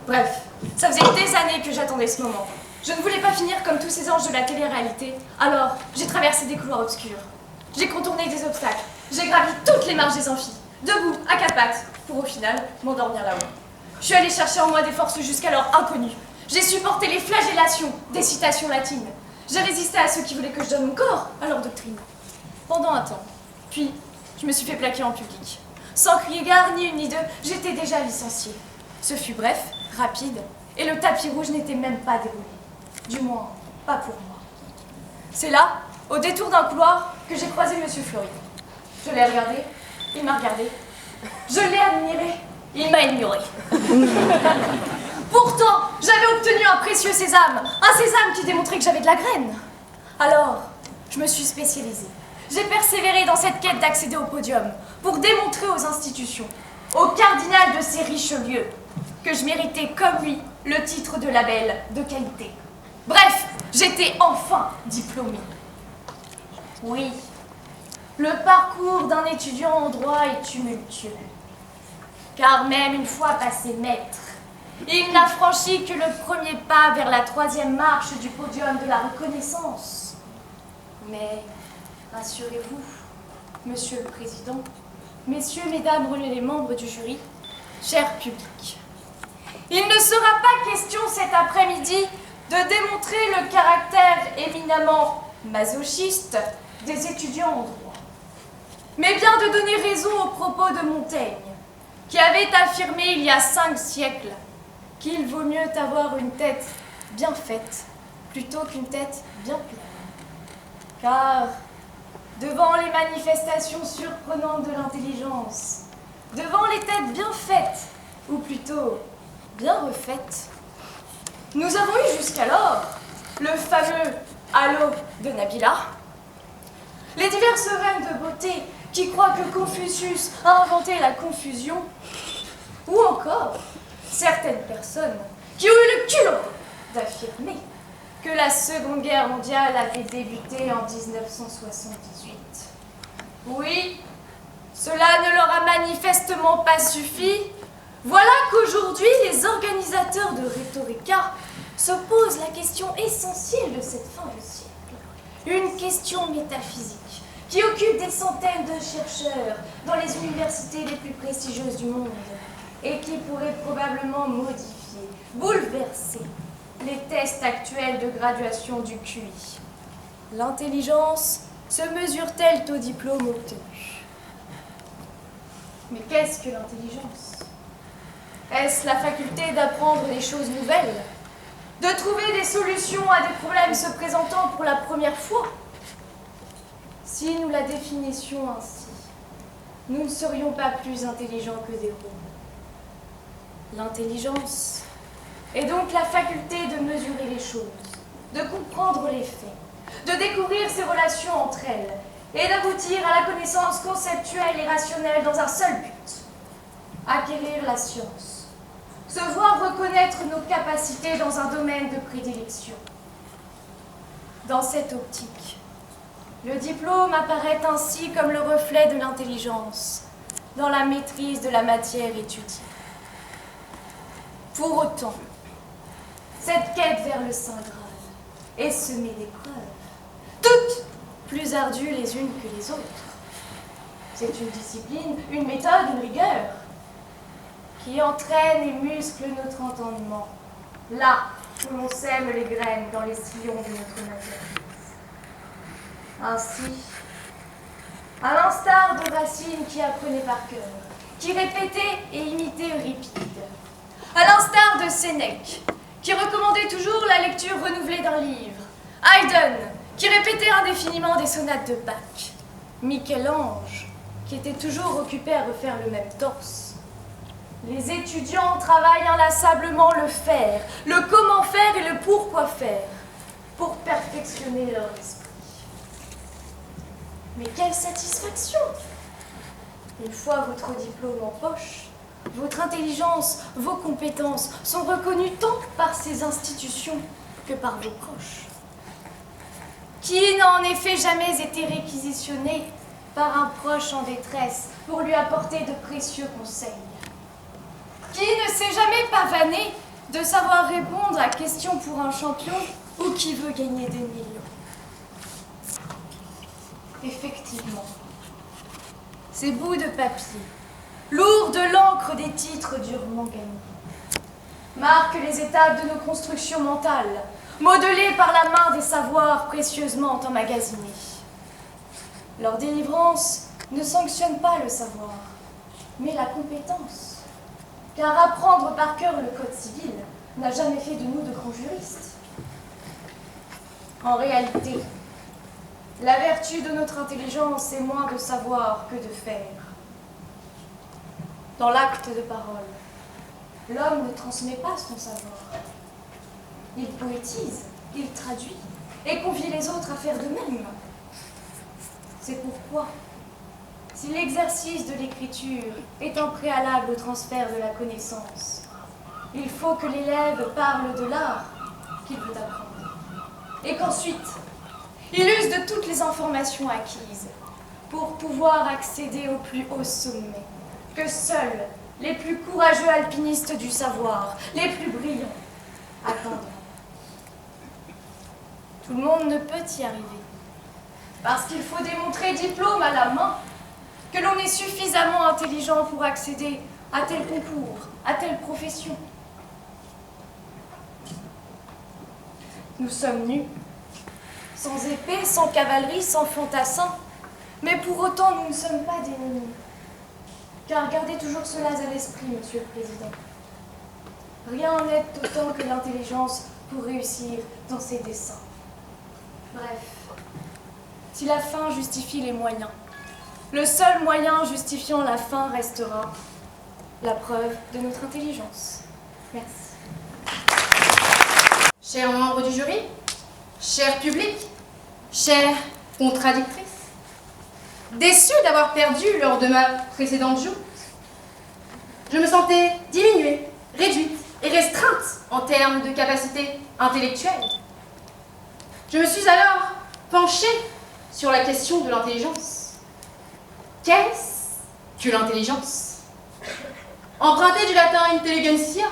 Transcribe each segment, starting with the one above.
Bref, ça faisait des années que j'attendais ce moment. Je ne voulais pas finir comme tous ces anges de la télé-réalité, alors j'ai traversé des couloirs obscurs. J'ai contourné des obstacles, j'ai gravi toutes les marches des amphis, debout, à quatre pattes, pour au final m'endormir là-haut. Je suis allée chercher en moi des forces jusqu'alors inconnues. J'ai supporté les flagellations des citations latines. J'ai résisté à ceux qui voulaient que je donne mon corps à leur doctrine. Pendant un temps. Puis, je me suis fait plaquer en public. Sans crier gare, ni une ni deux, j'étais déjà licenciée. Ce fut bref, rapide, et le tapis rouge n'était même pas déroulé. Du moins, pas pour moi. C'est là, au détour d'un couloir, que j'ai croisé Monsieur Fleury. Je l'ai regardé, il m'a regardé. Je l'ai admiré, il m'a ignoré. Pourtant, j'avais obtenu un précieux sésame qui démontrait que j'avais de la graine. Alors, je me suis spécialisée. J'ai persévéré dans cette quête d'accéder au podium pour démontrer aux institutions, au cardinal de ces Richelieu, que je méritais comme lui le titre de label de qualité. Bref, j'étais enfin diplômée. Oui, le parcours d'un étudiant en droit est tumultueux. Car même une fois passé maître, il n'a franchi que le premier pas vers la 3e marche du podium de la reconnaissance. Mais rassurez-vous, Monsieur le Président, Messieurs, Mesdames, les membres du jury, cher public, il ne sera pas question cet après-midi de démontrer le caractère éminemment masochiste des étudiants en droit, mais bien de donner raison aux propos de Montaigne, qui avait affirmé il y a 5 siècles qu'il vaut mieux avoir une tête bien faite plutôt qu'une tête bien pleine. Car devant les manifestations surprenantes de l'intelligence, devant les têtes bien faites, ou plutôt bien refaites, nous avons eu jusqu'alors le fameux halo de Nabila, les diverses reines de beauté qui croient que Confucius a inventé la confusion, ou encore certaines personnes qui ont eu le culot d'affirmer que la Seconde Guerre mondiale avait débuté en 1978. Oui, cela ne leur a manifestement pas suffi. Voilà qu'aujourd'hui, les organisateurs de Rhétorica se posent la question essentielle de cette fin de siècle. Une question métaphysique qui occupe des centaines de chercheurs dans les universités les plus prestigieuses du monde et qui pourrait probablement modifier, bouleverser les tests actuels de graduation du QI. L'intelligence se mesure-t-elle au diplôme obtenu? Mais qu'est-ce que l'intelligence? Est-ce la faculté d'apprendre des choses nouvelles? De trouver des solutions à des problèmes se présentant pour la première fois? Si nous la définissions ainsi, nous ne serions pas plus intelligents que des robots. L'intelligence est donc la faculté de mesurer les choses, de comprendre les faits, de découvrir ces relations entre elles et d'aboutir à la connaissance conceptuelle et rationnelle dans un seul but: acquérir la science, se voir reconnaître nos capacités dans un domaine de prédilection. Dans cette optique, le diplôme apparaît ainsi comme le reflet de l'intelligence dans la maîtrise de la matière étudiée. Pour autant, cette quête vers le Saint Graal est semée d'épreuves, toutes plus ardues les unes que les autres. C'est une discipline, une méthode, une rigueur qui entraîne et muscle notre entendement, là où l'on sème les graines dans les sillons de notre matière. Ainsi, à l'instar de Racine qui apprenait par cœur, qui répétait et imitait Euripide, à l'instar de Sénèque, qui recommandait toujours la lecture renouvelée d'un livre, Haydn, qui répétait indéfiniment des sonates de Bach, Michel-Ange, qui était toujours occupé à refaire le même torse. Les étudiants travaillent inlassablement le faire, le comment faire et le pourquoi faire, pour perfectionner leur esprit. Mais quelle satisfaction! Une fois votre diplôme en poche, votre intelligence, vos compétences sont reconnues tant par ces institutions que par vos proches. Qui n'a en effet jamais été réquisitionné par un proche en détresse pour lui apporter de précieux conseils? Qui ne s'est jamais pavané de savoir répondre à question pour un champion ou qui veut gagner des millions. Effectivement, ces bouts de papier, lourds de l'encre des titres durement gagnés, marquent les étapes de nos constructions mentales, modelées par la main des savoirs précieusement emmagasinés. Leur délivrance ne sanctionne pas le savoir, mais la compétence. Car apprendre par cœur le code civil n'a jamais fait de nous de grands juristes. En réalité, la vertu de notre intelligence est moins de savoir que de faire. Dans l'acte de parole, l'homme ne transmet pas son savoir. Il poétise, il traduit et confie les autres à faire de même. C'est pourquoi, si l'exercice de l'écriture est un préalable au transfert de la connaissance, il faut que l'élève parle de l'art qu'il veut apprendre, et qu'ensuite, il use de toutes les informations acquises pour pouvoir accéder au plus haut sommet, que seuls les plus courageux alpinistes du savoir, les plus brillants, attendent. Tout le monde ne peut y arriver, parce qu'il faut démontrer diplôme à la main que l'on est suffisamment intelligent pour accéder à tel concours, à telle profession. Nous sommes nus, sans épée, sans cavalerie, sans fantassin, mais pour autant nous ne sommes pas des ennemis. Car gardez toujours cela à l'esprit, Monsieur le Président. Rien n'aide autant que l'intelligence pour réussir dans ses desseins. Bref, si la fin justifie les moyens, le seul moyen justifiant la fin restera la preuve de notre intelligence. Merci. Chers membres du jury, cher public, chère contradictrice, déçue d'avoir perdu lors de ma précédente joute, je me sentais diminuée, réduite et restreinte en termes de capacité intellectuelle. Je me suis alors penchée sur la question de l'intelligence. Qu'est-ce que l'intelligence? Emprunté du latin intelligentsia,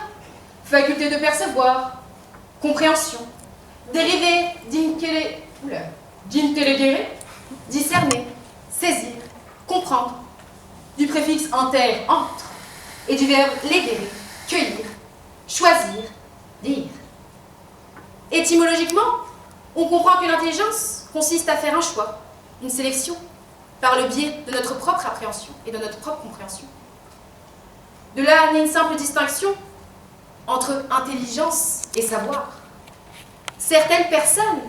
faculté de percevoir, compréhension, dérivé d'intelligere, discerner, saisir, comprendre, du préfixe inter, entre, et du verbe léguer, cueillir, choisir, dire. Étymologiquement, on comprend que l'intelligence consiste à faire un choix, une sélection, par le biais de notre propre appréhension et de notre propre compréhension. De là naît une simple distinction entre intelligence et savoir. Certaines personnes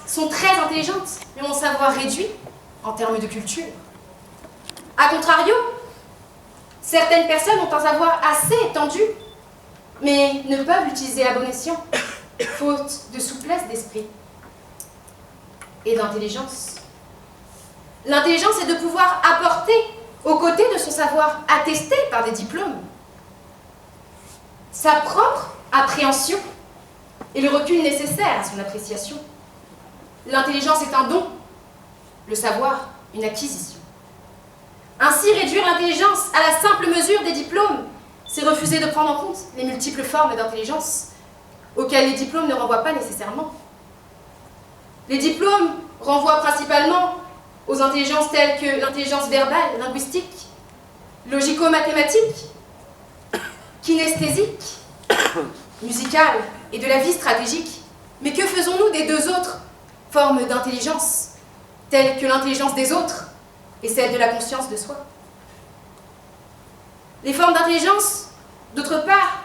sont très intelligentes, mais ont un savoir réduit en termes de culture. A contrario, certaines personnes ont un savoir assez étendu, mais ne peuvent l'utiliser à bon escient, faute de souplesse d'esprit et d'intelligence. L'intelligence est de pouvoir apporter, aux côtés de son savoir attesté par des diplômes, sa propre appréhension et le recul nécessaire à son appréciation. L'intelligence est un don, le savoir une acquisition. Ainsi, réduire l'intelligence à la simple mesure des diplômes, c'est refuser de prendre en compte les multiples formes d'intelligence auxquelles les diplômes ne renvoient pas nécessairement. Les diplômes renvoient principalement aux intelligences telles que l'intelligence verbale, linguistique, logico-mathématique, kinesthésique, musicale et de la vie stratégique. Mais que faisons-nous des deux autres formes d'intelligence, telles que l'intelligence des autres et celle de la conscience de soi? Les formes d'intelligence, d'autre part,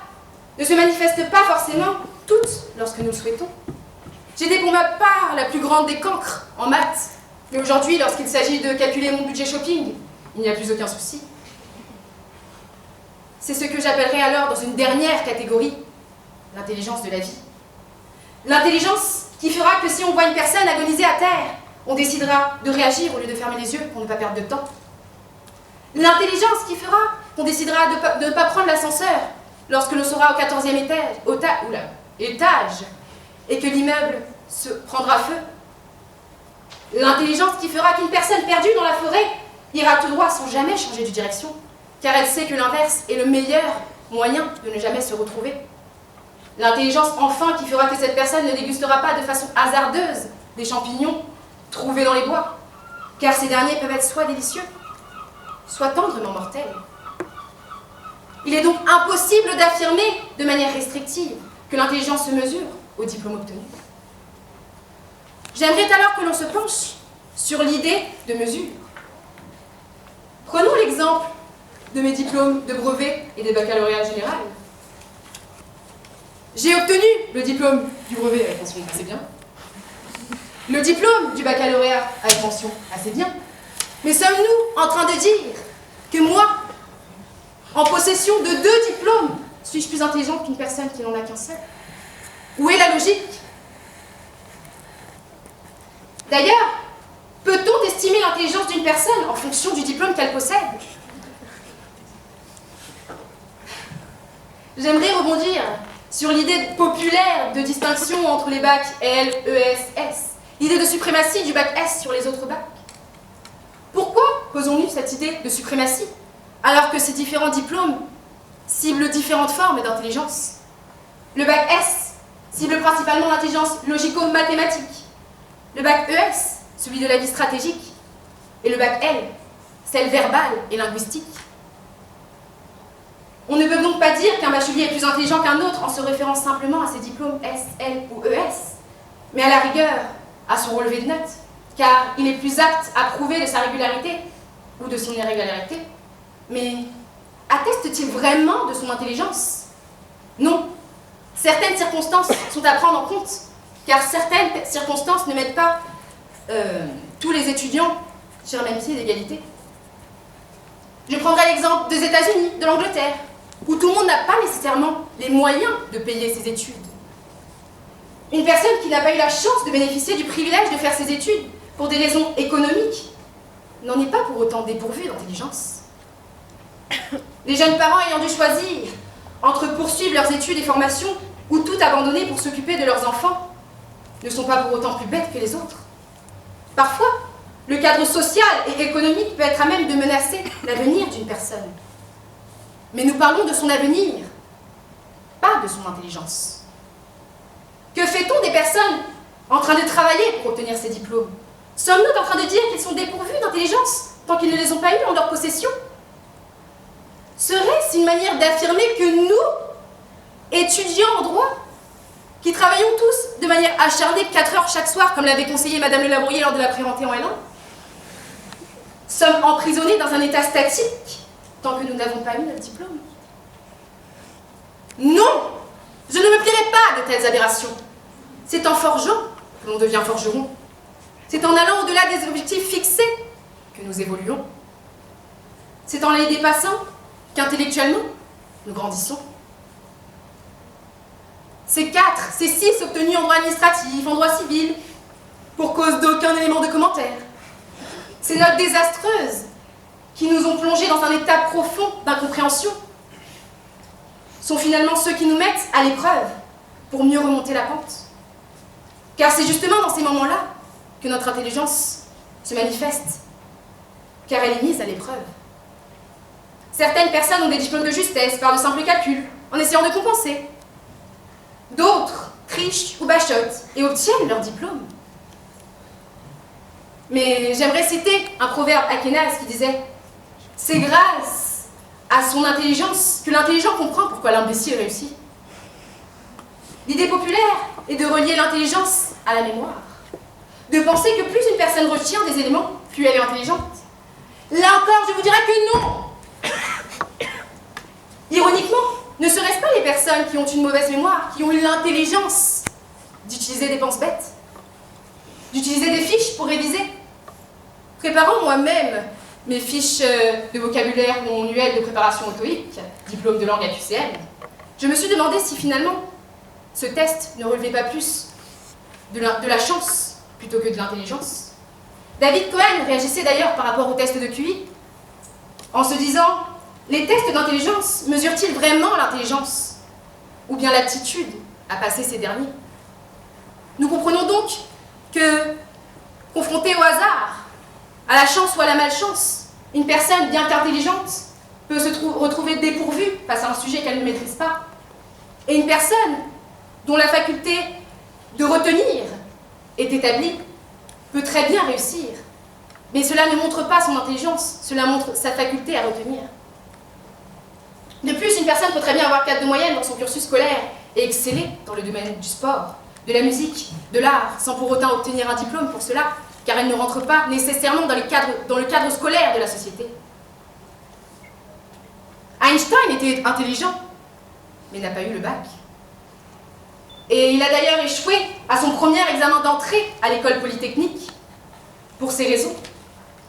ne se manifestent pas forcément toutes lorsque nous le souhaitons. J'étais pour ma part la plus grande des cancres en maths, mais aujourd'hui, lorsqu'il s'agit de calculer mon budget shopping, il n'y a plus aucun souci. C'est ce que j'appellerais alors dans une dernière catégorie, l'intelligence de la vie. L'intelligence qui fera que si on voit une personne agoniser à terre, on décidera de réagir au lieu de fermer les yeux pour ne pas perdre de temps. L'intelligence qui fera qu'on décidera de ne pas prendre l'ascenseur lorsque l'on sera au 14e étage et que l'immeuble se prendra feu. L'intelligence qui fera qu'une personne perdue dans la forêt ira tout droit sans jamais changer de direction, car elle sait que l'inverse est le meilleur moyen de ne jamais se retrouver. L'intelligence, enfin, qui fera que cette personne ne dégustera pas de façon hasardeuse des champignons trouvés dans les bois, car ces derniers peuvent être soit délicieux, soit tendrement mortels. Il est donc impossible d'affirmer de manière restrictive que l'intelligence se mesure au diplôme obtenu. J'aimerais alors que l'on se penche sur l'idée de mesure. Prenons l'exemple de mes diplômes de brevet et des baccalauréats général. J'ai obtenu le diplôme du brevet avec mention assez bien, le diplôme du baccalauréat avec mention assez bien, mais sommes-nous en train de dire que moi, en possession de 2 diplômes, suis-je plus intelligente qu'une personne qui n'en a qu'un seul? Où est la logique? D'ailleurs, peut-on estimer l'intelligence d'une personne en fonction du diplôme qu'elle possède? J'aimerais rebondir sur l'idée populaire de distinction entre les bacs L, ES, S, l'idée de suprématie du bac S sur les autres bacs. Pourquoi posons-nous cette idée de suprématie alors que ces différents diplômes ciblent différentes formes d'intelligence? Le bac S cible principalement l'intelligence logico-mathématique, le bac ES, celui de la vie stratégique, et le bac L, celle verbale et linguistique. On ne peut donc pas dire qu'un bachelier est plus intelligent qu'un autre en se référant simplement à ses diplômes S, L ou ES, mais à la rigueur, à son relevé de notes, car il est plus apte à prouver de sa régularité ou de son irrégularité. Mais atteste-t-il vraiment de son intelligence? Non. Certaines circonstances sont à prendre en compte, car certaines circonstances ne mettent pas tous les étudiants sur le même pied d'égalité. Je prendrai l'exemple des États-Unis, de l'Angleterre, où tout le monde n'a pas nécessairement les moyens de payer ses études. Une personne qui n'a pas eu la chance de bénéficier du privilège de faire ses études pour des raisons économiques n'en est pas pour autant dépourvue d'intelligence. Les jeunes parents ayant dû choisir entre poursuivre leurs études et formations ou tout abandonner pour s'occuper de leurs enfants ne sont pas pour autant plus bêtes que les autres. Parfois, le cadre social et économique peut être à même de menacer l'avenir d'une personne. Mais nous parlons de son avenir, pas de son intelligence. Que fait-on des personnes en train de travailler pour obtenir ces diplômes? Sommes-nous en train de dire qu'ils sont dépourvus d'intelligence tant qu'ils ne les ont pas eus en leur possession? Serait-ce une manière d'affirmer que nous, étudiants en droit, qui travaillons tous de manière acharnée 4 heures chaque soir, comme l'avait conseillé Madame Le Labourier lors de la pré-rentrée en L1, sommes emprisonnés dans un état statique tant que nous n'avons pas eu notre diplôme? Non! Je ne me plairai pas de telles aberrations. C'est en forgeant que l'on devient forgeron. C'est en allant au-delà des objectifs fixés que nous évoluons. C'est en les dépassant qu'intellectuellement, nous grandissons. Ces 6 obtenus en droit administratif, en droit civil, pour cause d'aucun élément de commentaire. Ces notes désastreuses qui nous ont plongés dans un état profond d'incompréhension sont finalement ceux qui nous mettent à l'épreuve pour mieux remonter la pente. Car c'est justement dans ces moments-là que notre intelligence se manifeste, car elle est mise à l'épreuve. Certaines personnes ont des diplômes de justesse par de simples calculs, en essayant de compenser. D'autres trichent ou bachotent et obtiennent leur diplôme. Mais j'aimerais citer un proverbe akhénaze qui disait « C'est grâce à son intelligence que l'intelligent comprend pourquoi l'imbécile réussit. » L'idée populaire est de relier l'intelligence à la mémoire, de penser que plus une personne retient des éléments, plus elle est intelligente. Là encore, je vous dirais que non. Ironiquement, ne serait-ce pas les personnes qui ont une mauvaise mémoire, qui ont eu l'intelligence d'utiliser des penses bêtes, d'utiliser des fiches pour réviser? Préparant moi-même mes fiches de vocabulaire ou mon annuel de préparation auto-IC, diplôme de langue à QCM, je me suis demandé si finalement ce test ne relevait pas plus de la chance plutôt que de l'intelligence. David Cohen réagissait d'ailleurs par rapport au test de QI en se disant « Les tests d'intelligence mesurent-ils vraiment l'intelligence ou bien l'aptitude à passer ces derniers ?» Nous comprenons donc que, confrontée au hasard, à la chance ou à la malchance, une personne bien qu'intelligente peut se retrouver dépourvue face à un sujet qu'elle ne maîtrise pas. Et une personne dont la faculté de retenir est établie, peut très bien réussir. Mais cela ne montre pas son intelligence, cela montre sa faculté à retenir. De plus, une personne peut très bien avoir 4 de moyenne dans son cursus scolaire et exceller dans le domaine du sport, de la musique, de l'art, sans pour autant obtenir un diplôme pour cela, car elle ne rentre pas nécessairement dans le cadre scolaire de la société. Einstein était intelligent, mais n'a pas eu le bac. Et il a d'ailleurs échoué à son premier examen d'entrée à l'école polytechnique. Pour ces raisons,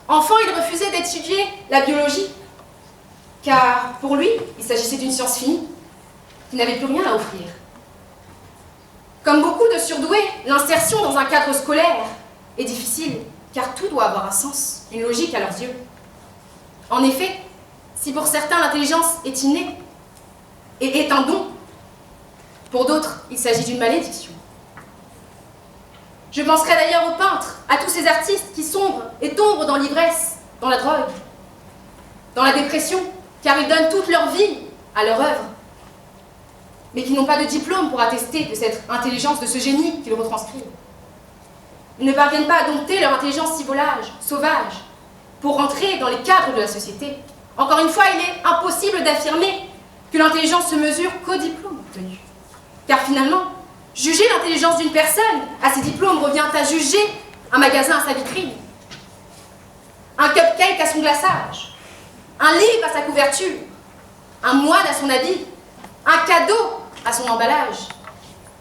enfant, il refusait d'étudier la biologie, car pour lui, il s'agissait d'une science finie, qui n'avait plus rien à offrir. Comme beaucoup de surdoués, l'insertion dans un cadre scolaire est difficile, car tout doit avoir un sens, une logique à leurs yeux. En effet, si pour certains l'intelligence est innée et est un don, pour d'autres, il s'agit d'une malédiction. Je penserai d'ailleurs aux peintres, à tous ces artistes qui sombrent et tombent dans l'ivresse, dans la drogue, dans la dépression, car ils donnent toute leur vie à leur œuvre, mais qui n'ont pas de diplôme pour attester de cette intelligence, de ce génie qu'ils retranscrivent. Ils ne parviennent pas à dompter leur intelligence sauvage, pour rentrer dans les cadres de la société. Encore une fois, il est impossible d'affirmer que l'intelligence se mesure qu'au diplôme obtenu. Car finalement, juger l'intelligence d'une personne à ses diplômes revient à juger un magasin à sa vitrine, un cupcake à son glaçage, un livre à sa couverture, un moine à son habit, un cadeau à son emballage,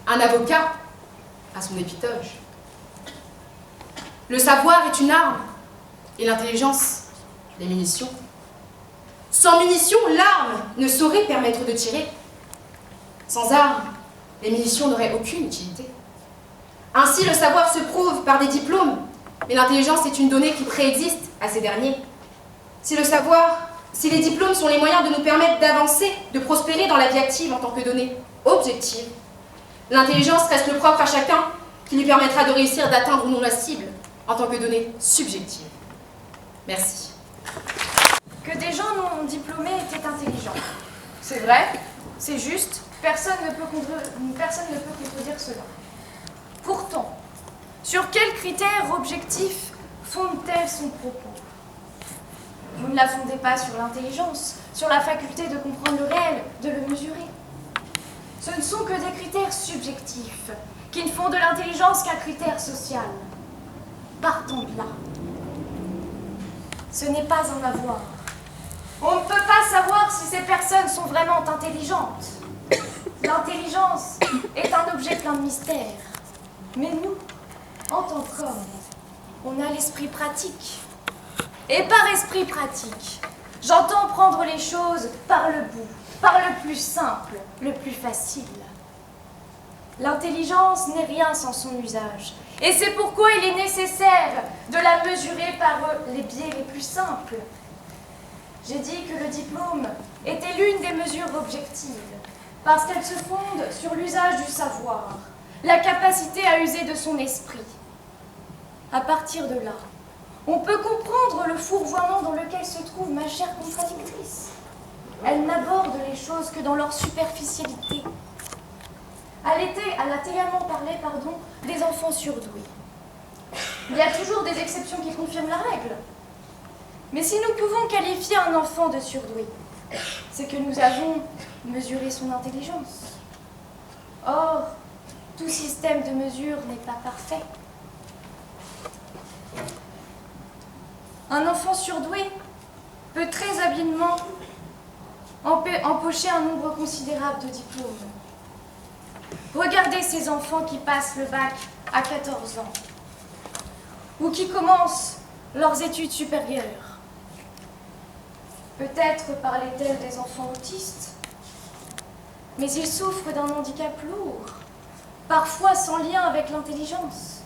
un avocat à son épitoge. Le savoir est une arme et l'intelligence, des munitions. Sans munitions, l'arme ne saurait permettre de tirer. Sans arme, les munitions n'auraient aucune utilité. Ainsi, le savoir se prouve par des diplômes, mais l'intelligence est une donnée qui préexiste à ces derniers. Si les diplômes sont les moyens de nous permettre d'avancer, de prospérer dans la vie active en tant que donnée objective, l'intelligence reste le propre à chacun qui lui permettra de réussir d'atteindre ou non la cible en tant que donnée subjective. Merci. Que des gens non diplômés étaient intelligents. C'est vrai, c'est juste, personne ne peut contredire cela. Pourtant, sur quels critères objectifs fonde-t-elle son propos? Vous ne la fondez pas sur l'intelligence, sur la faculté de comprendre le réel, de le mesurer. Ce ne sont que des critères subjectifs, qui ne font de l'intelligence qu'un critère social. Partons de là. Ce n'est pas un avoir. On ne peut pas savoir si ces personnes sont vraiment intelligentes. L'intelligence est un objet plein de mystères. Mais nous, en tant qu'hommes, on a l'esprit pratique. Et par esprit pratique, j'entends prendre les choses par le bout, par le plus simple, le plus facile. L'intelligence n'est rien sans son usage. Et c'est pourquoi il est nécessaire de la mesurer par les biais les plus simples. J'ai dit que le diplôme était l'une des mesures objectives, parce qu'elle se fonde sur l'usage du savoir, la capacité à user de son esprit. À partir de là, on peut comprendre le fourvoiement dans lequel se trouve ma chère contradictrice. Elle n'aborde les choses que dans leur superficialité. Elle a tellement parlé, des enfants surdoués. Il y a toujours des exceptions qui confirment la règle. Mais si nous pouvons qualifier un enfant de surdoué, c'est que nous avons mesuré son intelligence. Or, tout système de mesure n'est pas parfait. Un enfant surdoué peut très habilement empocher un nombre considérable de diplômes. Regardez ces enfants qui passent le bac à 14 ans ou qui commencent leurs études supérieures. Peut-être parlaient-elles des enfants autistes, mais ils souffrent d'un handicap lourd, parfois sans lien avec l'intelligence.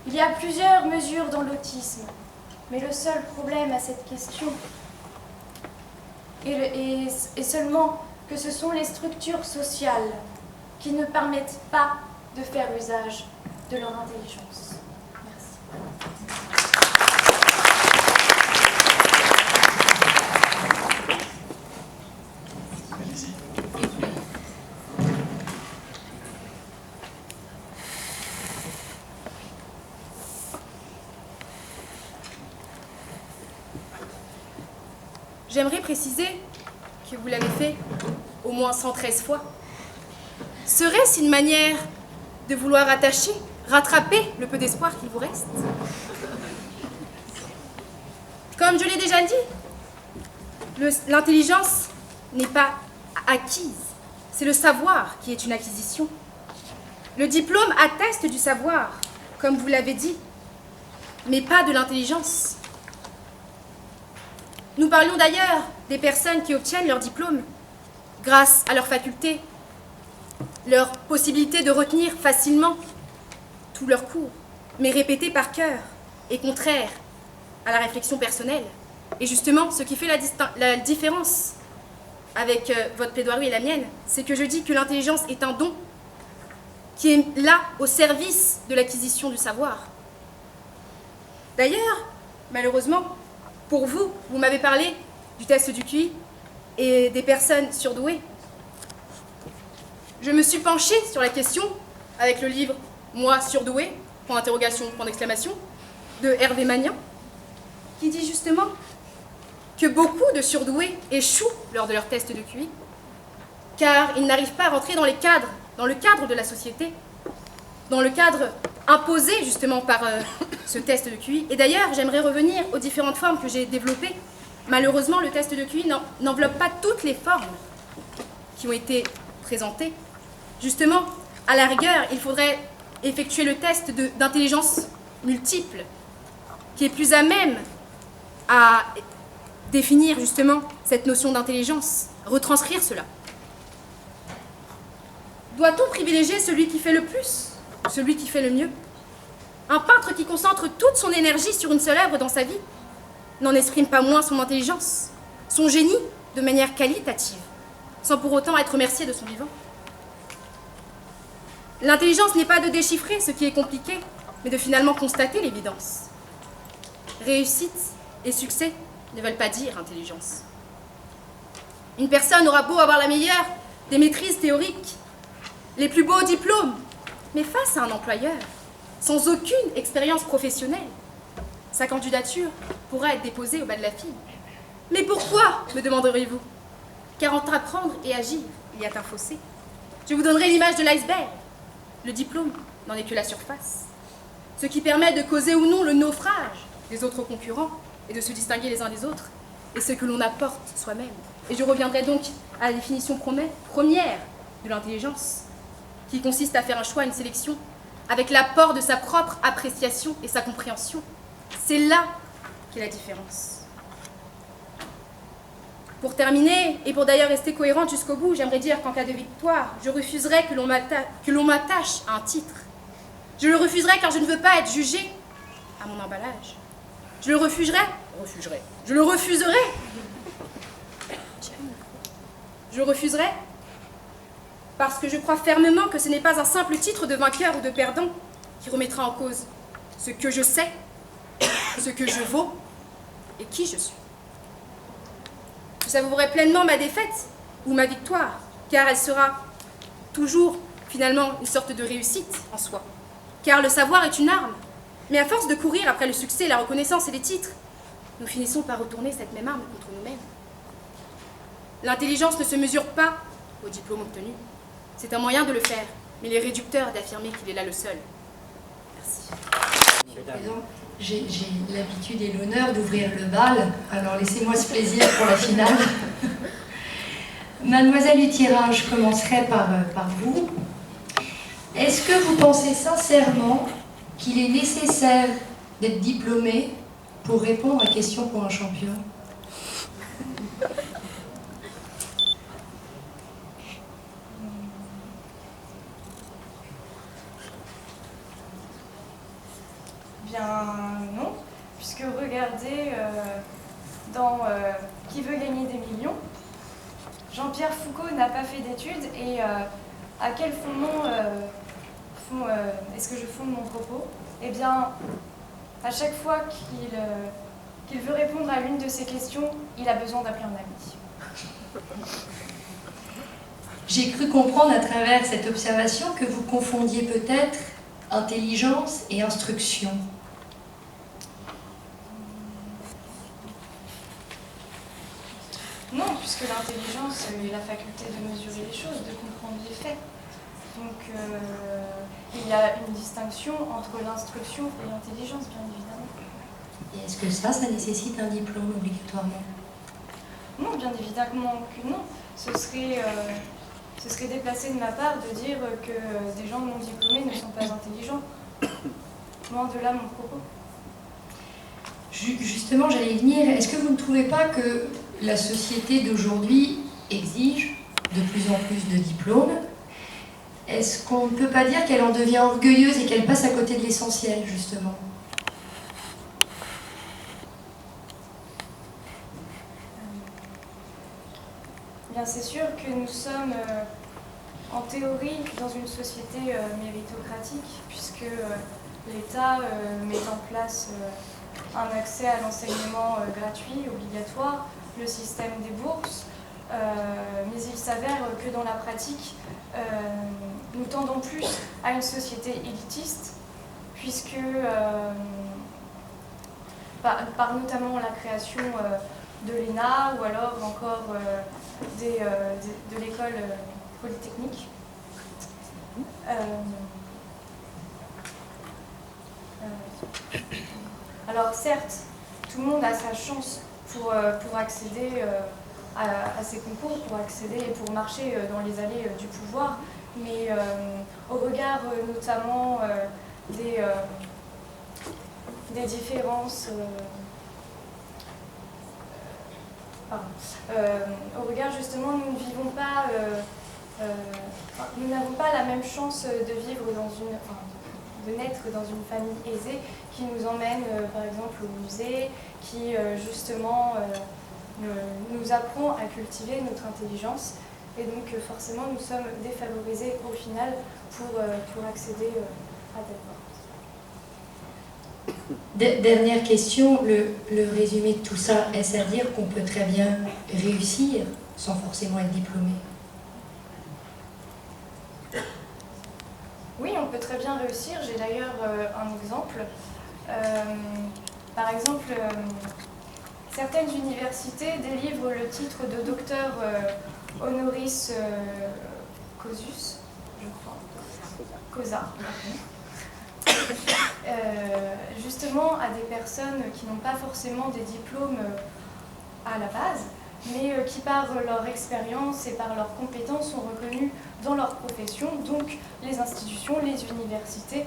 Il y a plusieurs mesures dans l'autisme, mais le seul problème à cette question est seulement que ce sont les structures sociales qui ne permettent pas de faire usage de leur intelligence. Merci. j'aimerais préciser que vous l'avez fait au moins 113 fois. Serait-ce une manière de vouloir rattraper le peu d'espoir qu'il vous reste? Comme je l'ai déjà dit, l'intelligence n'est pas acquise, c'est le savoir qui est une acquisition. Le diplôme atteste du savoir, comme vous l'avez dit, mais pas de l'intelligence. Nous parlions d'ailleurs des personnes qui obtiennent leur diplôme grâce à leur faculté, leur possibilité de retenir facilement tous leurs cours, mais répétés par cœur et contraire à la réflexion personnelle. Et justement, ce qui fait la différence avec votre plaidoirie et la mienne, c'est que je dis que l'intelligence est un don qui est là au service de l'acquisition du savoir. D'ailleurs, malheureusement, pour vous, vous m'avez parlé du test du QI et des personnes surdouées. Je me suis penchée sur la question avec le livre « Moi surdoué » point d'interrogation, point d'exclamation, de Hervé Magnan, qui dit justement que beaucoup de surdoués échouent lors de leur test de QI, car ils n'arrivent pas à rentrer dans le cadre de la société, dans le cadre imposé justement par ce test de QI. Et d'ailleurs, j'aimerais revenir aux différentes formes que j'ai développées. Malheureusement, le test de QI n'enveloppe pas toutes les formes qui ont été présentées. Justement, à la rigueur, il faudrait effectuer le test d'intelligence multiple, qui est plus à même à définir justement cette notion d'intelligence, retranscrire cela. Doit-on privilégier celui qui fait le plus, celui qui fait le mieux? Un peintre qui concentre toute son énergie sur une seule œuvre dans sa vie n'en exprime pas moins son intelligence, son génie de manière qualitative, sans pour autant être remercié de son vivant. L'intelligence n'est pas de déchiffrer ce qui est compliqué, mais de finalement constater l'évidence. Réussite et succès ne veulent pas dire intelligence. Une personne aura beau avoir la meilleure des maîtrises théoriques, les plus beaux diplômes, mais face à un employeur, sans aucune expérience professionnelle, sa candidature pourra être déposée au bas de la file. Mais pourquoi, me demanderez-vous? Car entre apprendre et agir, il y a un fossé. Je vous donnerai l'image de l'iceberg. Le diplôme n'en est que la surface, ce qui permet de causer ou non le naufrage des autres concurrents et de se distinguer les uns des autres, et ce que l'on apporte soi-même. Et je reviendrai donc à la définition première de l'intelligence, qui consiste à faire un choix, une sélection, avec l'apport de sa propre appréciation et sa compréhension. C'est là qu'est la différence. Pour terminer, et pour d'ailleurs rester cohérente jusqu'au bout, j'aimerais dire qu'en cas de victoire, je refuserai que l'on m'attache à un titre. Je le refuserai car je ne veux pas être jugée à mon emballage. Je le refuserai. Je refuserai parce que je crois fermement que ce n'est pas un simple titre de vainqueur ou de perdant qui remettra en cause ce que je sais, ce que je vaux et qui je suis. Je savourerai pleinement ma défaite ou ma victoire, car elle sera toujours finalement une sorte de réussite en soi. Car le savoir est une arme, mais à force de courir après le succès, la reconnaissance et les titres, nous finissons par retourner cette même arme contre nous-mêmes. L'intelligence ne se mesure pas au diplôme obtenu. C'est un moyen de le faire, mais il est réducteur d'affirmer qu'il est là le seul. Merci. Monsieur le Président, j'ai l'habitude et l'honneur d'ouvrir le bal, alors laissez-moi ce plaisir pour la finale. Mademoiselle Utira, je commencerai par vous. Est-ce que vous pensez sincèrement qu'il est nécessaire d'être diplômé pour répondre à question pour un champion? Bien non, puisque regardez dans Qui veut gagner des millions, Jean-Pierre Foucault n'a pas fait d'études et à quel fondement est-ce que je fonde mon propos? Eh bien, à chaque fois qu'il veut répondre à l'une de ces questions, il a besoin d'appeler un ami. J'ai cru comprendre à travers cette observation que vous confondiez peut-être intelligence et instruction. puisque l'intelligence est la faculté de mesurer les choses, de comprendre les faits. Donc il y a une distinction entre l'instruction et l'intelligence, bien évidemment. Et est-ce que ça nécessite un diplôme obligatoirement? Non, bien évidemment que non. Ce serait déplacé de ma part de dire que des gens non diplômés ne sont pas intelligents. Loin de là mon propos. Justement, j'allais y venir. Est-ce que vous ne trouvez pas que la société d'aujourd'hui exige de plus en plus de diplômes? Est-ce qu'on ne peut pas dire qu'elle en devient orgueilleuse et qu'elle passe à côté de l'essentiel, justement? Bien, c'est sûr que nous sommes, en théorie, dans une société méritocratique, puisque l'État met en place un accès à l'enseignement gratuit, obligatoire, le système des bourses, mais il s'avère que dans la pratique, nous tendons plus à une société élitiste, puisque par notamment la création de l'ENA ou alors encore de l'école polytechnique. Alors certes, tout le monde a sa chance pour accéder à ces concours, pour accéder et pour marcher dans les allées du pouvoir, mais au regard notamment des différences, au regard justement, nous ne vivons pas, nous n'avons pas la même chance de vivre de naître dans une famille aisée qui nous emmène par exemple au musée, qui justement nous apprend à cultiver notre intelligence, et donc forcément nous sommes défavorisés au final pour accéder à telle porte. Dernière question, le résumé de tout ça, est-ce à dire qu'on peut très bien réussir sans forcément être diplômé? Oui, on peut très bien réussir. J'ai d'ailleurs un exemple. Par exemple, certaines universités délivrent le titre de docteur honoris causus, je crois. Causa. Justement à des personnes qui n'ont pas forcément des diplômes à la base, mais qui par leur expérience et par leurs compétences sont reconnus dans leur profession. Donc les institutions, les universités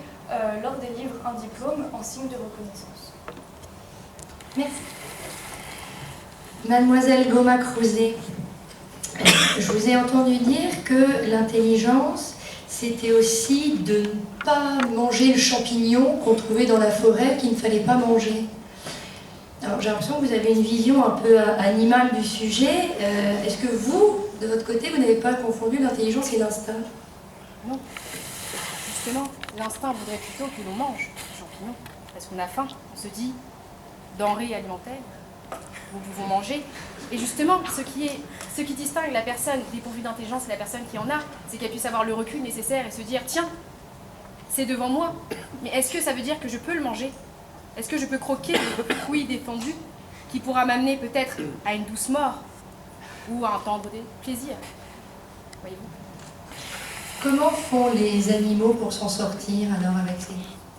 leur délivrent un diplôme en signe de reconnaissance. Merci. Mademoiselle Goma-Crouzet, je vous ai entendu dire que l'intelligence, c'était aussi de ne pas manger le champignon qu'on trouvait dans la forêt qu'il ne fallait pas manger. Alors j'ai l'impression que vous avez une vision un peu animale du sujet. Est-ce que vous, de votre côté, vous n'avez pas confondu l'intelligence et l'instinct? Non. Justement, l'instinct voudrait plutôt que l'on mange le champignon, parce qu'on a faim. On se dit, denrées alimentaires, nous pouvons manger. Et justement, ce qui distingue la personne dépourvue d'intelligence et la personne qui en a, c'est qu'elle puisse avoir le recul nécessaire et se dire, tiens, c'est devant moi, mais est-ce que ça veut dire que je peux le manger? Est-ce que je peux croquer le fruit défendu qui pourra m'amener peut-être à une douce mort ou à un tendre plaisir? Voyez-vous? Comment font les animaux pour s'en sortir alors avec ces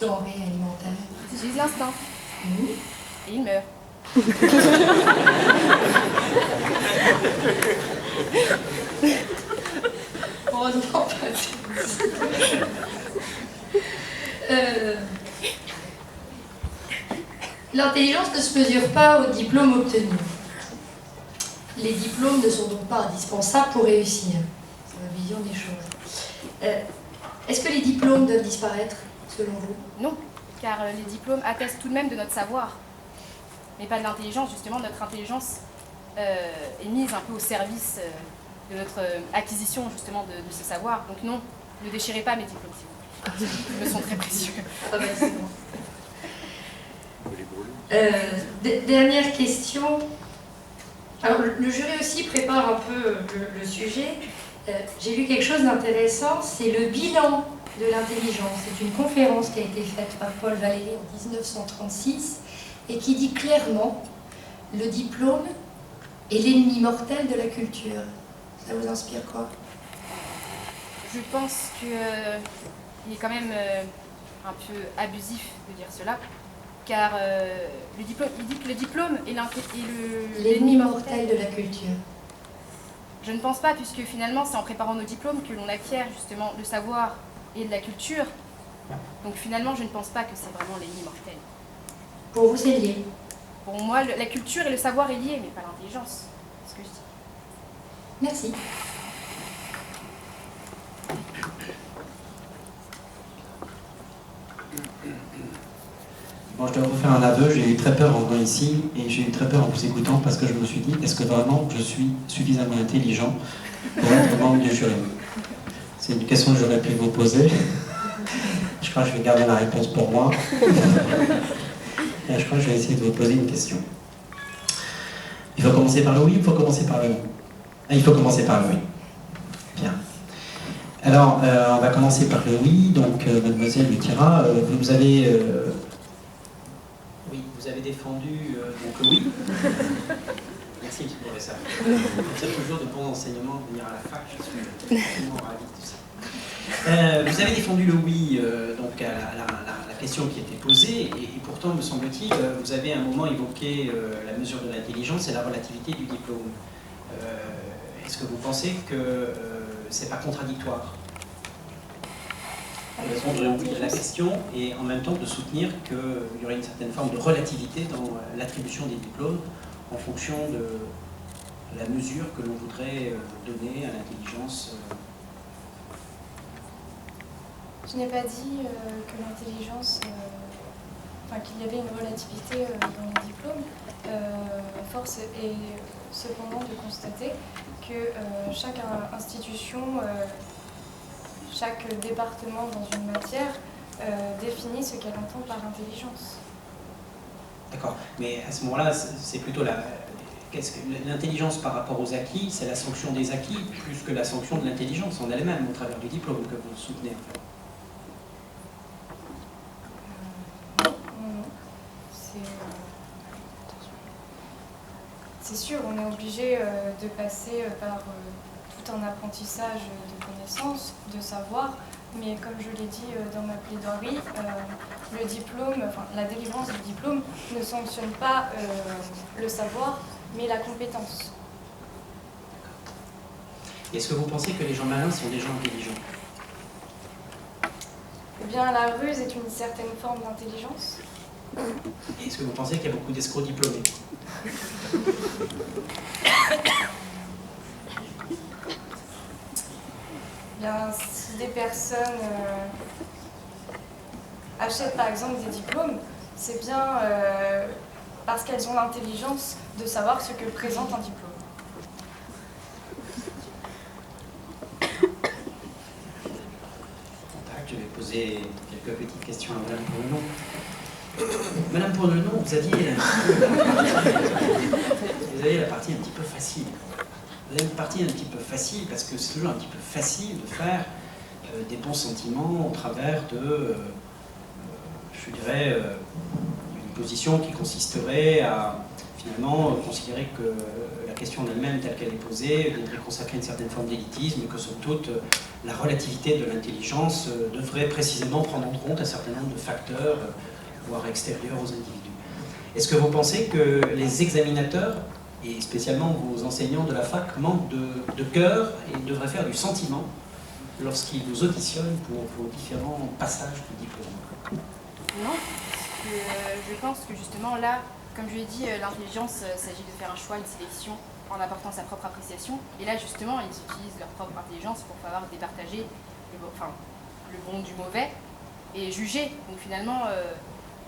denrées alimentaires? Ils utilisent l'instinct. Et ils meurent. Heureusement pas. L'intelligence ne se mesure pas au diplôme obtenu. Les diplômes ne sont donc pas indispensables pour réussir. C'est ma vision des choses. Est-ce que les diplômes doivent disparaître, selon vous? Non, car les diplômes attestent tout de même de notre savoir, mais pas de l'intelligence. Justement, notre intelligence est mise un peu au service de notre acquisition justement de ce savoir. Donc non, ne déchirez pas mes diplômes, s'il vous plaît. Ils me sont très précieux. Ah ben, c'est bon. Dernière question. Alors, le jury aussi prépare un peu le sujet. J'ai lu quelque chose d'intéressant, c'est le bilan de l'intelligence. C'est une conférence qui a été faite par Paul Valéry en 1936 et qui dit clairement le diplôme est l'ennemi mortel de la culture. Ça vous inspire quoi? Je pense qu'il est quand même un peu abusif de dire cela, car il dit que le diplôme est l'ennemi mortel de la culture. Je ne pense pas, puisque finalement c'est en préparant nos diplômes que l'on acquiert justement le savoir et de la culture. Donc finalement je ne pense pas que c'est vraiment l'ennemi mortel. Pour vous, c'est lié? Pour moi, la culture et le savoir est lié, mais pas l'intelligence, c'est ce que je dis. Merci. Bon, je dois vous faire un aveu, j'ai eu très peur en venant ici et j'ai eu très peur en vous écoutant parce que je me suis dit, est-ce que vraiment je suis suffisamment intelligent pour être membre du jury? C'est une question que j'aurais pu vous poser. Je crois que je vais garder la réponse pour moi. Et je crois que je vais essayer de vous poser une question. Il faut commencer par le oui ou il faut commencer par le non? Ah, il faut commencer par le oui. Bien. Alors, on va commencer par le oui. Donc, mademoiselle Lutira, vous avez... Oui, vous avez défendu donc le oui. Merci, monsieur le professeur. C'est toujours de bons enseignements de venir à la fac. Je suis vraiment ravi de tout ça. Vous avez défendu le oui donc à la question qui était posée, et pourtant, me semble-t-il, vous avez à un moment évoqué la mesure de l'intelligence et la relativité du diplôme. Est-ce que vous pensez que c'est pas contradictoire de répondre oui à la question et en même temps de soutenir qu'il y aurait une certaine forme de relativité dans l'attribution des diplômes en fonction de la mesure que l'on voudrait donner à l'intelligence? Je n'ai pas dit que l'intelligence, enfin qu'il y avait une relativité dans le diplôme. Force est cependant de constater que chaque institution, chaque département dans une matière définit ce qu'elle entend par intelligence. D'accord, mais à ce moment-là, c'est plutôt l'intelligence par rapport aux acquis, c'est la sanction des acquis plus que la sanction de l'intelligence en elle-même au travers du diplôme que vous soutenez en fait. C'est sûr, on est obligé de passer par tout un apprentissage de connaissances, de savoir, mais comme je l'ai dit dans ma plaidoirie, le diplôme, enfin, la délivrance du diplôme ne sanctionne pas le savoir, mais la compétence. Est-ce que vous pensez que les gens malins sont des gens intelligents? Eh bien, la ruse est une certaine forme d'intelligence. Et est-ce que vous pensez qu'il y a beaucoup d'escrocs diplômés? Bien, si des personnes achètent par exemple des diplômes, c'est bien parce qu'elles ont l'intelligence de savoir ce que présente un diplôme. Je vais poser quelques petites questions à Madame Pournenon. Madame Pournenon, vous aviez la partie un petit peu facile. Vous avez une partie un petit peu facile parce que c'est toujours un petit peu facile de faire des bons sentiments au travers de, je dirais, une position qui consisterait à finalement considérer que la question en elle-même telle qu'elle est posée devrait consacrer une certaine forme d'élitisme et que somme toute la relativité de l'intelligence devrait précisément prendre en compte un certain nombre de facteurs, voire extérieurs aux individus. Est-ce que vous pensez que les examinateurs, et spécialement vos enseignants de la fac, manquent de cœur et devraient faire du sentiment lorsqu'ils vous auditionnent pour vos différents passages du diplôme? Non, parce que je pense que justement là, comme je l'ai dit, l'intelligence, s'agit de faire un choix, une sélection en apportant sa propre appréciation. Et là, justement, ils utilisent leur propre intelligence pour pouvoir départager le bon du mauvais et juger. Donc finalement,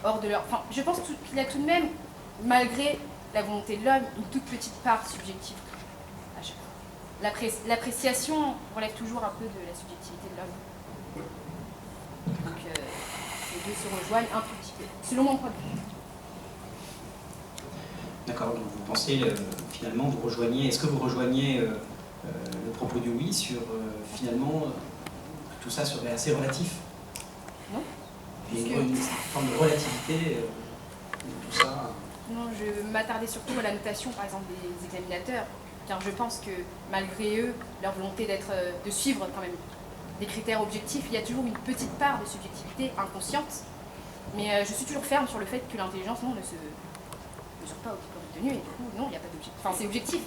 hors de leur... Enfin, je pense qu'il y a tout de même, malgré la volonté de l'homme, une toute petite part subjective à chaque fois. L'appréciation relève toujours un peu de la subjectivité de l'homme. Donc les deux se rejoignent un tout petit peu, selon mon point de vue. D'accord, donc vous pensez finalement, vous rejoignez, est-ce que vous rejoignez le propos du oui sur finalement tout ça serait assez relatif? Non. Et une forme de relativité de tout ça? Non, je m'attardais surtout à la notation, par exemple, des examinateurs, car je pense que malgré eux, leur volonté de suivre quand même des critères objectifs, il y a toujours une petite part de subjectivité inconsciente. Mais je suis toujours ferme sur le fait que l'intelligence, non, ne se mesure pas au diplôme obtenu, et du coup, non, il n'y a pas d'objectif. Enfin, c'est objectif.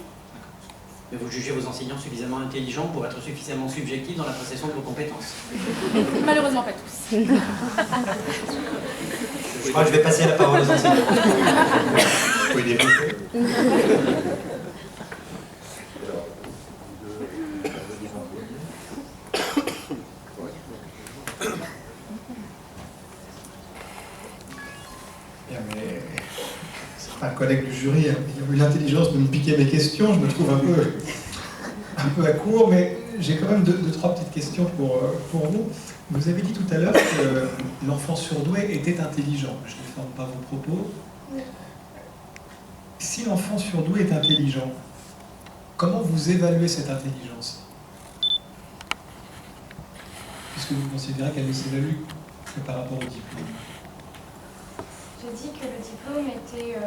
Mais vous jugez vos enseignants suffisamment intelligents pour être suffisamment subjectifs dans l'appréciation de vos compétences? Malheureusement, pas tous. Je crois que je vais passer la parole aux enseignants. Oui, développer. Bien, mais certains collègues du jury ont eu l'intelligence de me piquer mes questions. Je me trouve un peu à court, mais j'ai quand même deux, trois petites questions pour vous. Vous avez dit tout à l'heure que l'enfant surdoué était intelligent. Je ne déforme pas vos propos. Si l'enfant surdoué est intelligent, comment vous évaluez cette intelligence? Puisque vous considérez qu'elle ne s'évalue que par rapport au diplôme. J'ai dit que le diplôme était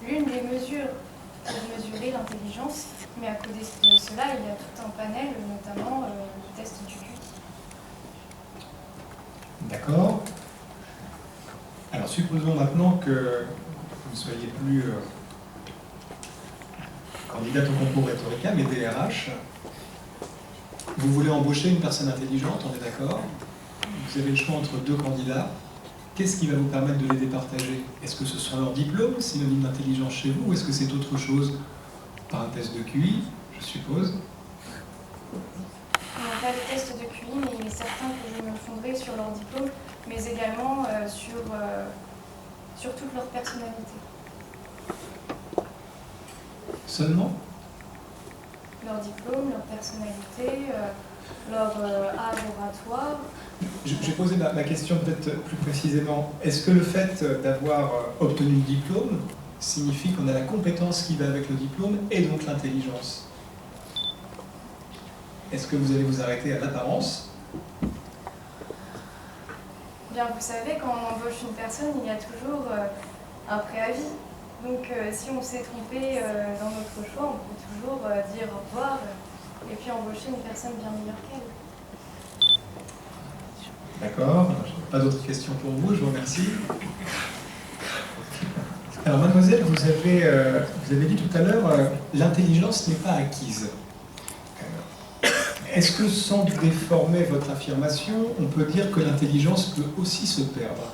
l'une des mesures pour mesurer l'intelligence, mais à côté de cela, il y a tout un panel, notamment le test du QI. D'accord. Alors supposons maintenant que vous ne soyez plus candidate au concours Rhétorica, mais DRH. Vous voulez embaucher une personne intelligente, on est d'accord. Vous avez le choix entre deux candidats. Qu'est-ce qui va vous permettre de les départager? Est-ce que ce sont leurs diplômes, synonyme d'intelligence chez vous, ou est-ce que c'est autre chose? Par un test de QI, je suppose. On n'a pas de test de QI, mais il est certain que je me fonderai sur leur diplôme, mais également sur toute leur personnalité. Seulement? Leur diplôme, leur personnalité, leur art oratoire. J'ai posé ma question peut-être plus précisément. Est-ce que le fait d'avoir obtenu le diplôme signifie qu'on a la compétence qui va avec le diplôme et donc l'intelligence? Est-ce que vous allez vous arrêter à l'apparence? Bien, vous savez, quand on embauche une personne, il y a toujours un préavis. Donc, si on s'est trompé dans notre choix, on peut toujours dire au revoir et puis embaucher une personne bien meilleure qu'elle. D'accord. Je n'ai pas d'autres questions pour vous, je vous remercie. Alors, mademoiselle, vous avez dit tout à l'heure, l'intelligence n'est pas acquise. Est-ce que sans déformer votre affirmation, on peut dire que l'intelligence peut aussi se perdre?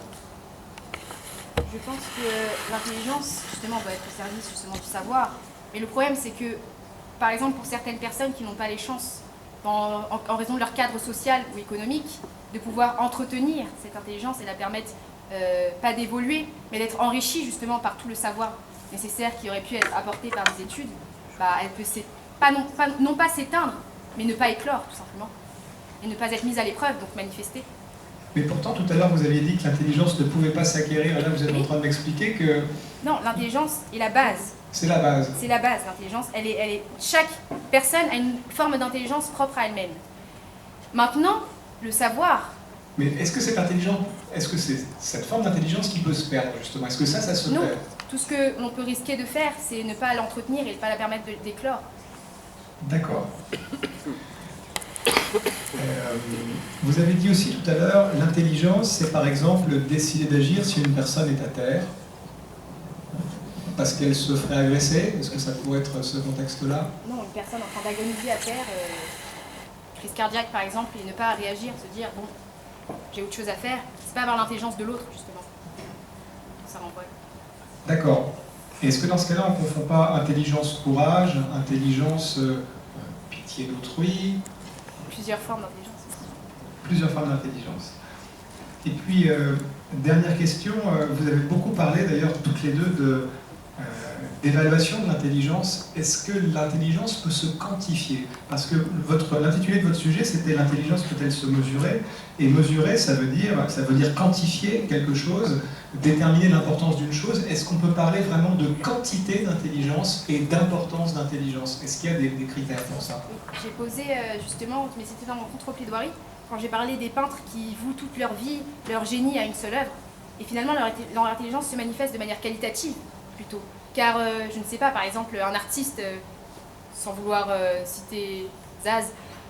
Je pense que l'intelligence, justement, doit être au service justement du savoir. Mais le problème, c'est que, par exemple, pour certaines personnes qui n'ont pas les chances, en raison de leur cadre social ou économique, de pouvoir entretenir cette intelligence et la permettre pas d'évoluer, mais d'être enrichie justement par tout le savoir nécessaire qui aurait pu être apporté par des études, elle peut non pas s'éteindre, mais ne pas éclore tout simplement, et ne pas être mise à l'épreuve, donc manifester. Mais pourtant, tout à l'heure, vous aviez dit que l'intelligence ne pouvait pas s'acquérir. Là, vous êtes en train de m'expliquer que... Non, l'intelligence est la base. C'est la base. C'est la base, l'intelligence. Chaque personne a une forme d'intelligence propre à elle-même. Maintenant, le savoir... Mais est-ce que cette intelligence, est-ce que c'est cette forme d'intelligence qui peut se perdre, justement? Est-ce que ça se Non. perd? Tout ce que l'on peut risquer de faire, c'est ne pas l'entretenir et ne pas la permettre d'éclore. D'accord. Vous avez dit aussi tout à l'heure, l'intelligence, c'est par exemple décider d'agir si une personne est à terre, parce qu'elle se ferait agresser. Est-ce que ça pourrait être ce contexte-là? Non, une personne en train d'agoniser à terre, crise cardiaque par exemple, et ne pas réagir, se dire, bon, j'ai autre chose à faire, c'est pas avoir l'intelligence de l'autre, justement. Ça renvoie. D'accord. Et est-ce que dans ce cas-là, on ne confond pas intelligence, courage, intelligence, pitié d'autrui? Plusieurs formes d'intelligence. Plusieurs formes d'intelligence. Et puis, dernière question, vous avez beaucoup parlé d'ailleurs toutes les deux d'évaluation de l'intelligence. Est-ce que l'intelligence peut se quantifier? Parce que l'intitulé de votre sujet, c'était l'intelligence peut-elle se mesurer? Et mesurer, ça veut dire quantifier quelque chose, déterminer l'importance d'une chose. Est-ce qu'on peut parler vraiment de quantité d'intelligence et d'importance d'intelligence? Est-ce qu'il y a des critères pour ça? J'ai posé justement, mais c'était dans mon contre-plaidoirie, quand j'ai parlé des peintres qui vouent toute leur vie, leur génie à une seule œuvre, et finalement leur intelligence se manifeste de manière qualitative. plutôt. Car, je ne sais pas, par exemple, un artiste, sans vouloir citer Zaz,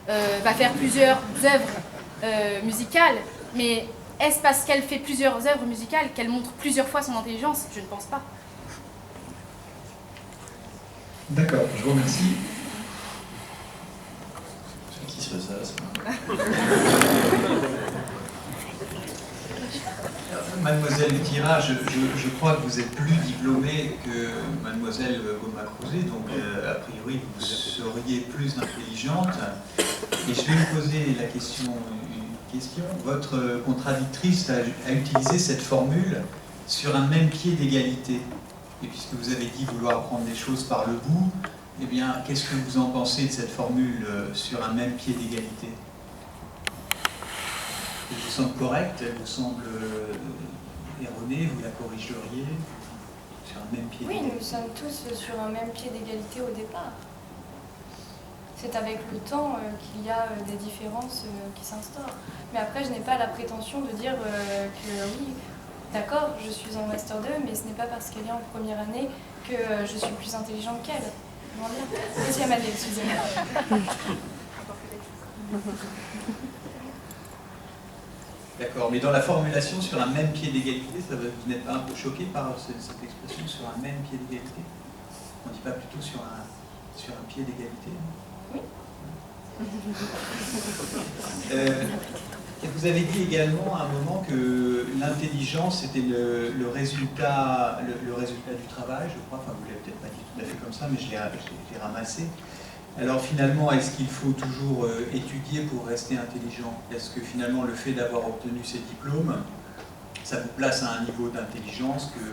va faire plusieurs œuvres musicales, mais est-ce parce qu'elle fait plusieurs œuvres musicales qu'elle montre plusieurs fois son intelligence? Je ne pense pas. D'accord, je vous remercie. C'est qui se ça? Mademoiselle Thira, je crois que vous êtes plus diplômée que Mademoiselle Goma-Crouzet, donc a priori vous seriez plus intelligente. Et je vais vous poser une question. Votre contradictrice a utilisé cette formule sur un même pied d'égalité. Et puisque vous avez dit vouloir prendre les choses par le bout, eh bien, qu'est-ce que vous en pensez de cette formule sur un même pied d'égalité? Elle vous semble correcte? Elle vous semble erronée? Vous la corrigeriez sur un même pied d'égalité? Oui, nous sommes tous sur un même pied d'égalité au départ. C'est avec le temps qu'il y a des différences qui s'instaurent. Mais après, je n'ai pas la prétention de dire que oui, d'accord, je suis en Master 2, mais ce n'est pas parce qu'elle est en première année que je suis plus intelligente qu'elle. Non, bien. Deuxième année, excusez-moi. D'accord, mais dans la formulation sur un même pied d'égalité, vous n'êtes pas un peu choqué par cette expression sur un même pied d'égalité? On ne dit pas plutôt sur un pied d'égalité? Oui. Vous avez dit également à un moment que l'intelligence était le résultat du travail, je crois. Enfin, vous ne l'avez peut-être pas dit tout à fait comme ça, mais je l'ai ramassé. Alors finalement, est-ce qu'il faut toujours étudier pour rester intelligent? Est-ce que finalement le fait d'avoir obtenu ces diplômes, ça vous place à un niveau d'intelligence que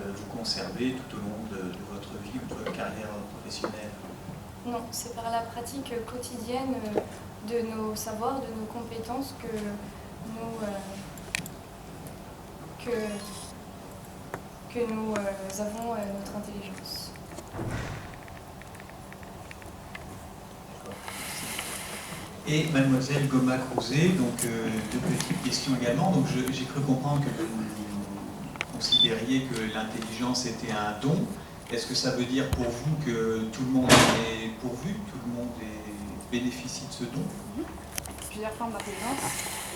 vous conservez tout au long de votre vie ou de votre carrière professionnelle? Non, c'est par la pratique quotidienne de nos savoirs, de nos compétences que nous avons notre intelligence. Et Mademoiselle Goma-Crouzet, donc deux petites questions également. Donc j'ai cru comprendre que vous considériez que l'intelligence était un don. Est-ce que ça veut dire pour vous que tout le monde est pourvu, tout le monde bénéficie de ce don? Plusieurs formes d'intelligence,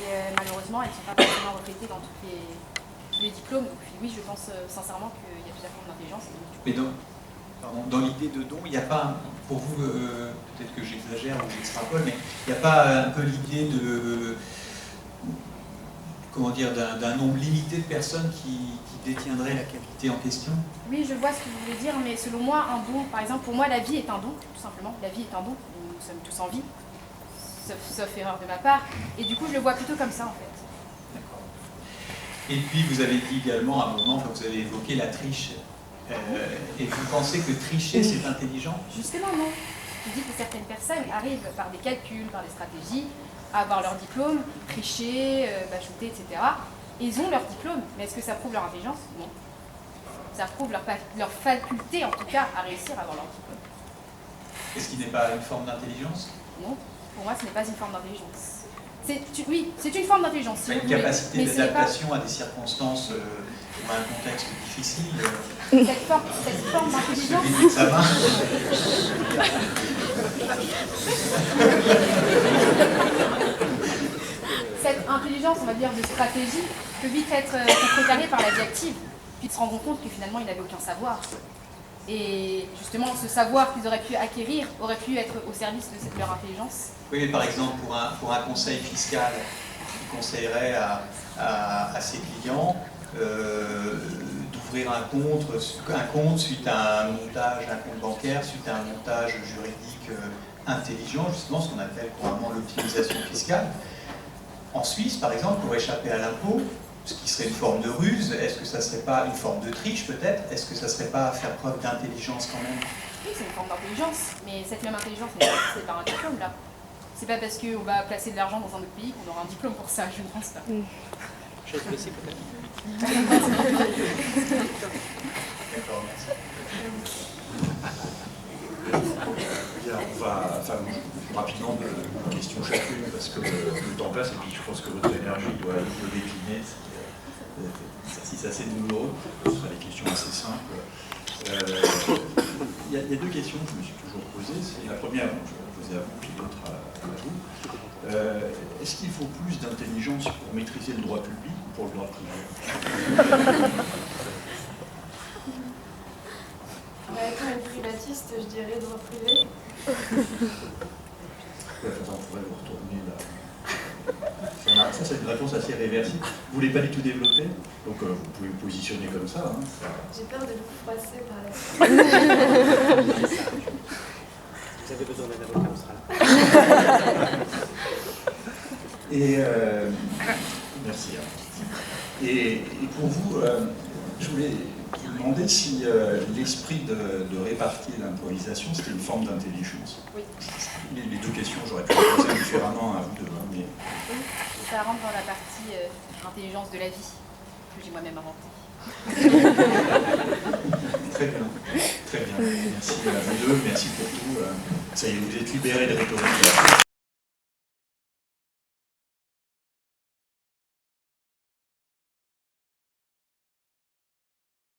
et malheureusement, elles ne sont pas forcément reflétées dans tous les diplômes. Donc oui, je pense sincèrement qu'il y a plusieurs formes d'intelligence. Mais dans l'idée de don, il n'y a pas, pour vous, peut-être que j'exagère ou j'extrapole, mais il n'y a pas un peu l'idée de, comment dire, d'un nombre limité de personnes qui détiendraient la qualité en question? Oui, je vois ce que vous voulez dire, mais selon moi, un don, par exemple, pour moi, la vie est un don, tout simplement. La vie est un don, nous sommes tous en vie, sauf erreur de ma part, et du coup, je le vois plutôt comme ça, en fait. D'accord. Et puis, vous avez dit également, à un moment, enfin, vous avez évoqué la triche. Et vous pensez que tricher, c'est intelligent? Justement, non. Je dis que certaines personnes arrivent par des calculs, par des stratégies, à avoir leur diplôme, tricher, bachoter, etc. Et ils ont leur diplôme, mais est-ce que ça prouve leur intelligence? Non. Ça prouve leur faculté, en tout cas, à réussir à avoir leur diplôme. Est-ce qu'il n'est pas une forme d'intelligence? Non, pour moi, ce n'est pas une forme d'intelligence. Oui, c'est une forme d'intelligence, si vous Une voulez. capacité Mais ce n'est pas... d'adaptation à des circonstances ou à un contexte difficile. Cette forme d'intelligence... Celui d'examen. Cette intelligence, on va dire, de stratégie, peut vite être contrecarrée par la vie active, puis de se rendre compte que finalement, il n'avait aucun savoir. Et justement, ce savoir qu'ils auraient pu acquérir aurait pu être au service de leur intelligence. Oui, mais par exemple, pour un conseil fiscal, qui conseillerait à ses clients d'ouvrir un compte suite à un montage, un compte bancaire, suite à un montage juridique intelligent, justement ce qu'on appelle couramment l'optimisation fiscale. En Suisse, par exemple, pour échapper à l'impôt, ce qui serait une forme de ruse, est-ce que ça ne serait pas une forme de triche peut-être? Est-ce que ça ne serait pas faire preuve d'intelligence quand même? Oui, c'est une forme d'intelligence, mais cette même intelligence n'est pas un diplôme là. C'est pas parce qu'on va placer de l'argent dans un autre pays qu'on aura un diplôme pour ça, je ne pense pas. Chose baissée peut-être. D'accord, merci. Bien, on va rapidement de questions chacune parce que le temps passe et puis je pense que votre énergie doit décliner. exercice assez douloureux. Ce sera des questions assez simples. Il y a deux questions que je me suis toujours posées. C'est la première, je vais la poser à vous, puis l'autre à vous. Est-ce qu'il faut plus d'intelligence pour maîtriser le droit public ou pour le droit privé? Étant une privatiste, je dirais droit privé. On pourrait vous retourner là. Ça, c'est une réponse assez réversible. Vous ne voulez pas du tout développer, donc vous pouvez vous positionner comme ça. Hein. J'ai peur de vous froisser par la suite. Vous avez besoin d'un avocat, on sera là. Et merci. Et pour vous, je voulais vous demander si l'esprit de répartie et d'improvisation, c'était une forme d'intelligence. Oui. Les deux questions, j'aurais pu les poser différemment à vous deux. Mais... Ça rentre dans la partie intelligence de la vie que j'ai moi-même inventée. Très bien. Très bien. Merci à vous deux. Merci pour tout. Ça y est, vous êtes libérés de rhétorique.